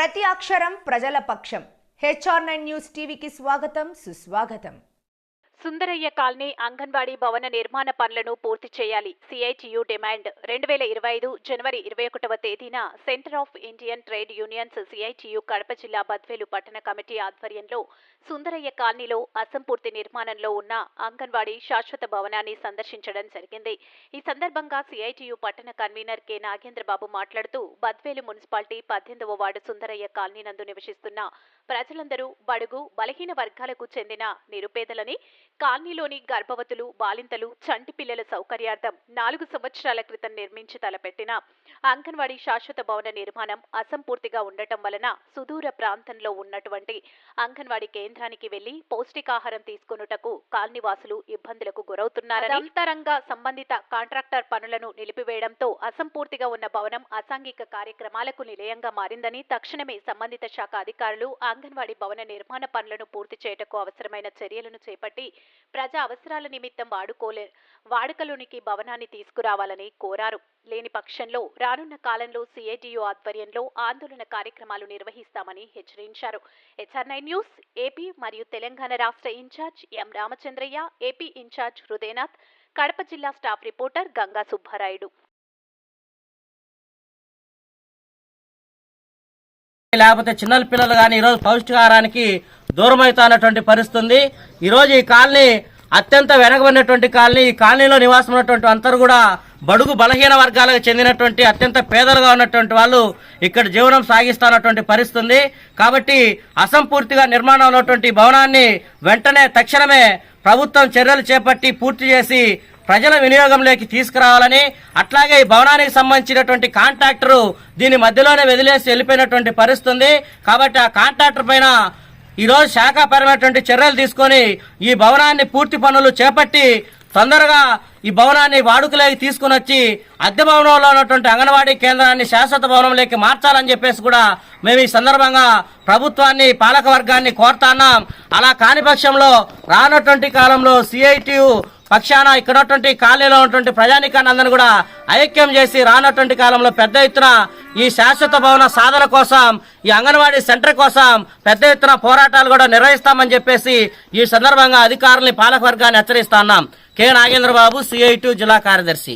ప్రతి అక్షరం ప్రజల పక్షం. HR9 న్యూస్ టీవీకి స్వాగతం, సుస్వాగతం. సుందరయ్య కాలనీ అంగన్వాడీ భవన నిర్మాణ పనులను పూర్తి చేయాలి. CITU demand. 2025 జనవరి 21వ తేదీన centre of Indian trade unions CITU Kadapa జిల్లా బద్వేలు పట్టణ కమిటీ ఆధ్వర్యంలో సుందరయ్య కాలనీలో అసంపూర్తి నిర్మాణంలో ఉన్న అంగన్వాడీ శాశ్వత భవనాన్ని సందర్శించడం జరిగింది. ఈ సందర్భంగా CITU పట్టణ కన్వీనర్ కె నాగేంద్రబాబు మాట్లాడుతూ బద్వేలు మున్సిపాలిటీ 18వ వార్డు సుందరయ్య కాలనీ నందు నివసిస్తున్న ప్రజలందరూ బడుగు బలహీన వర్గాలకు చెందిన నిరుపేదలని, కాలనీలోని గర్భవతులు, బాలింతలు, చంటి పిల్లల సౌకర్యార్థం 4 సంవత్సరాల క్రితం నిర్మించి తలపెట్టిన అంగన్వాడీ శాశ్వత భవన నిర్మాణం అసంపూర్తిగా ఉండటం వలన సుదూర ప్రాంతంలో ఉన్నటువంటి అంగన్వాడీ కేంద్రానికి వెళ్లి పౌష్టికాహారం తీసుకొనుటకు కాలనీవాసులు ఇబ్బందులకు గురవుతున్నారని, అంతరంగా సంబంధిత కాంట్రాక్టర్ పనులను నిలిపివేయడంతో అసంపూర్తిగా ఉన్న భవనం అసాంఘిక కార్యక్రమాలకు నిలయంగా మారిందని, తక్షణమే సంబంధిత శాఖ అధికారులు అంగన్వాడీ భవన నిర్మాణ పనులను పూర్తి చేయటకు అవసరమైన చర్యలను చేపట్టి ప్రజా అవసరాల నిమిత్తం వాడుకలోనికి భవనాన్ని తీసుకురావాలని కోరారు. లేని పక్షంలో రానున్న కాలంలో CITU ఆధ్వర్యంలో ఆందోళన కార్యక్రమాలు నిర్వహిస్తామని హెచ్చరించారు. HR9 న్యూస్ ఏపీ మరియు తెలంగాణ రాష్ట్ర ఇన్ఛార్జ్ ఎం రామచంద్రయ్య, ఏపీ ఇన్ఛార్జ్ హృదయనాథ్, కడప జిల్లా స్టాఫ్ రిపోర్టర్ గంగా సుబ్బారాయుడు. లేకపోతే చిన్న పిల్లలు కానీ ఈరోజు పౌష్టికాహారానికి దూరమవుతున్నటువంటి పరిస్థితుంది. ఈరోజు ఈ కాలనీ అత్యంత వెనకబడినటువంటి కాలనీ. ఈ కాలనీలో నివాసం ఉన్నటువంటి అందరూ కూడా బడుగు బలహీన వర్గాలకు చెందినటువంటి అత్యంత పేదలుగా ఉన్నటువంటి వాళ్ళు ఇక్కడ జీవనం సాగిస్తున్నటువంటి పరిస్థితి ఉంది. కాబట్టి అసంపూర్తిగా నిర్మాణం ఉన్నటువంటి భవనాన్ని వెంటనే తక్షణమే ప్రభుత్వం చర్యలు చేపట్టి పూర్తి చేసి ప్రజల వినియోగంలోకి తీసుకురావాలని, అట్లాగే ఈ భవనానికి సంబంధించినటువంటి కాంట్రాక్టరు దీని మధ్యలోనే వదిలేసి వెళ్ళిపోయినటువంటి పరిస్థితి ఉంది. కాబట్టి ఆ కాంట్రాక్టర్ పైన ఈరోజు శాఖాపరమైనటువంటి చర్యలు తీసుకొని ఈ భవనాన్ని పూర్తి పనులు చేపట్టి తొందరగా ఈ భవనాన్ని వాడుకలోకి తీసుకుని వచ్చి అద్దె భవనంలో ఉన్నటువంటి అంగన్వాడీ కేంద్రాన్ని శాశ్వత భవనంలోకి మార్చాలని చెప్పేసి కూడా మేము ఈ సందర్భంగా ప్రభుత్వాన్ని, పాలక వర్గాన్ని కోరుతున్నాం. అలా కాని పక్షంలో రానటువంటి కాలంలో CITU పక్షాన ఇక్కడ ఉన్నటువంటి కాలనీలో ఉన్నటువంటి ప్రజానికాన్ని అందరినీ కూడా ఐక్యం చేసి రానటువంటి కాలంలో పెద్ద ఎత్తున ఈ శాశ్వత భవన సాధన కోసం, ఈ అంగన్వాడీ సెంటర్ కోసం పెద్ద ఎత్తున పోరాటాలు కూడా నిర్వహిస్తామని చెప్పేసి ఈ సందర్భంగా అధికారుల్ని, పాలక వర్గాన్ని హెచ్చరిస్తున్నాం. కె నాగేంద్రబాబు, CITU జిల్లా కార్యదర్శి.